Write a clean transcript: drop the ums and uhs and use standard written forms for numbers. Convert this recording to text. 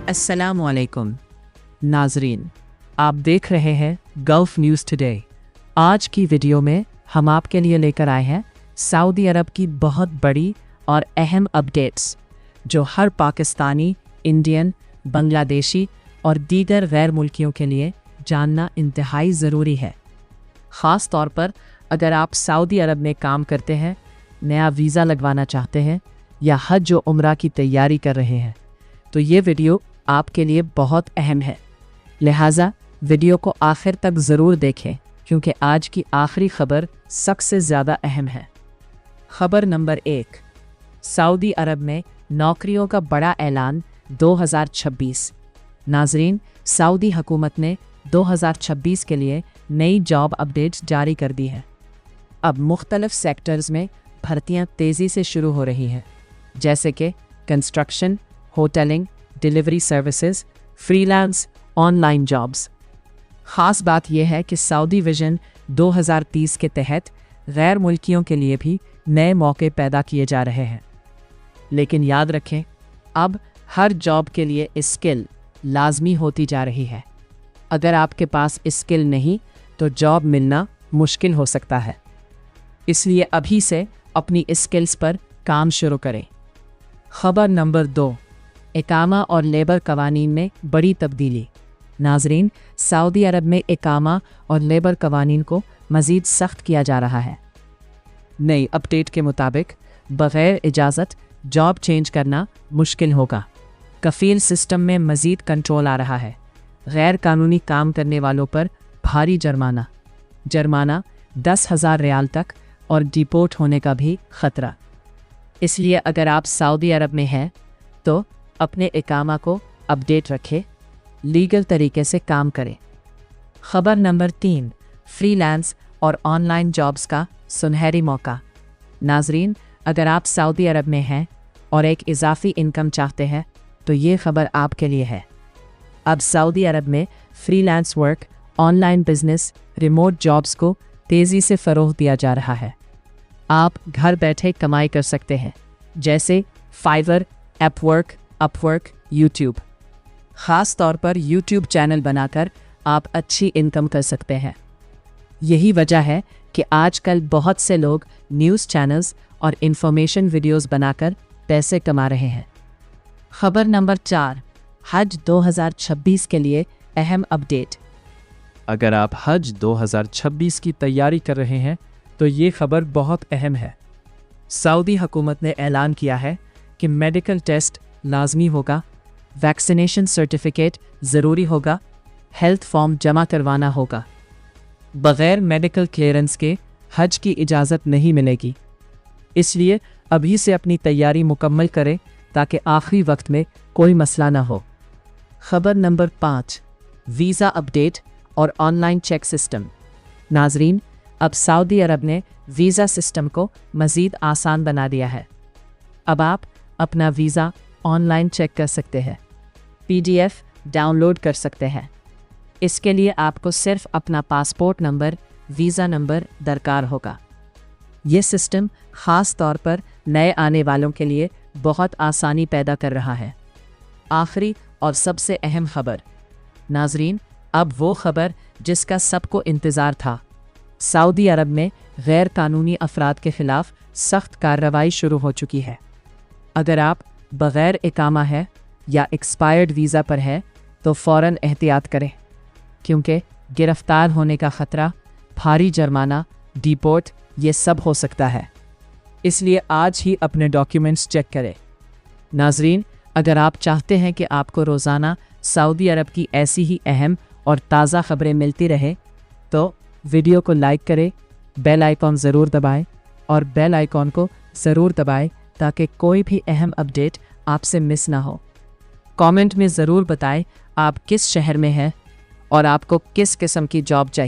अस्सलाम वालेकुम नाजरीन, आप देख रहे हैं गल्फ न्यूज़ टुडे। आज की वीडियो में हम आपके लिए लेकर आए हैं सऊदी अरब की बहुत बड़ी और अहम अपडेट्स जो हर पाकिस्तानी, इंडियन, बांग्लादेशी और दीगर गैर मुल्कियों के लिए जानना इंतहाई ज़रूरी है। ख़ास तौर पर अगर आप सऊदी अरब में काम करते हैं, नया वीज़ा लगवाना चाहते हैं या हज व उम्रा की तैयारी कर रहे हैं तो ये वीडियो आपके लिए बहुत अहम है। लिहाजा वीडियो को आखिर तक ज़रूर देखें क्योंकि आज की आखिरी खबर सबसे ज़्यादा अहम है। खबर नंबर 1, सऊदी अरब में नौकरियों का बड़ा ऐलान 2026। नाजरीन, सऊदी हुकूमत ने 2026 के लिए नई जॉब अपडेट्स जारी कर दी है। अब मुख्तलिफ सेक्टर्स में भर्तियां तेज़ी से शुरू हो रही हैं, जैसे कि construction, होटलिंग, delivery services, freelance, online jobs. ख़ास बात यह है कि सऊदी विजन 2030 के तहत गैर मुल्कियों के लिए भी नए मौके पैदा किए जा रहे हैं। लेकिन याद रखें, अब हर जॉब के लिए स्किल लाजमी होती जा रही है। अगर आपके पास स्किल नहीं तो जॉब मिलना मुश्किल हो सकता है। इसलिए अभी से अपनी स्किल्स पर काम शुरू करें। खबर नंबर 2, इकामा और लेबर कवानीन में बड़ी तब्दीली। नाजरीन, सऊदी अरब में इकामा और लेबर कवानीन को मज़ीद सख्त किया जा रहा है। नई अपडेट के मुताबिक बग़ैर इजाज़त जॉब चेंज करना मुश्किल होगा। कफ़ील सिस्टम में मज़ीद कंट्रोल आ रहा है। गैर कानूनी काम करने वालों पर भारी जुर्माना 10,000 रियाल तक और डिपोर्ट होने का भी ख़तरा। इसलिए अगर आप सऊदी अरब में हैं तो अपने इकामा को अपडेट रखें, लीगल तरीके से काम करें। खबर नंबर 3, फ्रीलांस और ऑनलाइन जॉब्स का सुनहरी मौका। नाजरीन, अगर आप सऊदी अरब में हैं और एक इजाफी इनकम चाहते हैं तो ये खबर आपके लिए है। अब सऊदी अरब में freelance work, online business, remote jobs को तेज़ी से फ़रोग़ दिया जा रहा है। आप घर बैठे कमाई कर सकते हैं, जैसे फाइवर, अपवर्क, यूट्यूब। ख़ास तौर पर यूट्यूब चैनल बनाकर आप अच्छी इनकम कर सकते हैं। यही वजह है कि आजकल बहुत से लोग न्यूज़ चैनल्स और इन्फॉर्मेशन वीडियोस बनाकर पैसे कमा रहे हैं। खबर नंबर 4, हज 2026 के लिए अहम अपडेट। अगर आप हज 2026 की तैयारी कर रहे हैं तो ये खबर बहुत अहम है। सऊदी हुकूमत ने ऐलान किया है कि मेडिकल टेस्ट लाजमी होगा, वैक्सीनेशन सर्टिफिकेट ज़रूरी होगा, हेल्थ फॉर्म जमा करवाना होगा। बग़ैर मेडिकल क्लियरेंस के हज की इजाज़त नहीं मिलेगी। इसलिए अभी से अपनी तैयारी मुकम्मल करें ताकि आखिरी वक्त में कोई मसला ना हो। खबर नंबर 5, वीज़ा अपडेट और ऑनलाइन चेक सिस्टम। नाजरीन, अब सऊदी अरब ने वीज़ा सिस्टम को मज़ीद आसान बना दिया है। अब आप अपना वीज़ा ऑनलाइन चेक कर सकते हैं, PDF डाउनलोड कर सकते हैं। इसके लिए आपको सिर्फ अपना पासपोर्ट नंबर, वीज़ा नंबर दरकार होगा। ये सिस्टम ख़ास तौर पर नए आने वालों के लिए बहुत आसानी पैदा कर रहा है। आखिरी और सबसे अहम खबर। नाजरीन, अब वो खबर जिसका सबको इंतज़ार था। सऊदी अरब में गैर कानूनी अफराद के ख़िलाफ़ सख्त कार्रवाई शुरू हो चुकी है। अगर आप बग़ैर इकामा है या एक्सपायर्ड वीज़ा पर है तो फ़ौरन एहतियात करें, क्योंकि गिरफ़्तार होने का ख़तरा, भारी जुर्माना, डिपोर्ट ये सब हो सकता है। इसलिए आज ही अपने डॉक्यूमेंट्स चेक करें। नाजरीन, अगर आप चाहते हैं कि आपको रोज़ाना सऊदी अरब की ऐसी ही अहम और ताज़ा ख़बरें मिलती रहे तो वीडियो को लाइक करें, बेल आइकॉन ज़रूर दबाएं और बेल आइकॉन को ज़रूर दबाएं ताकि कोई भी अहम अपडेट आपसे मिस ना हो। कमेंट में ज़रूर बताएं आप किस शहर में हैं और आपको किस किस्म की जॉब चाहिए।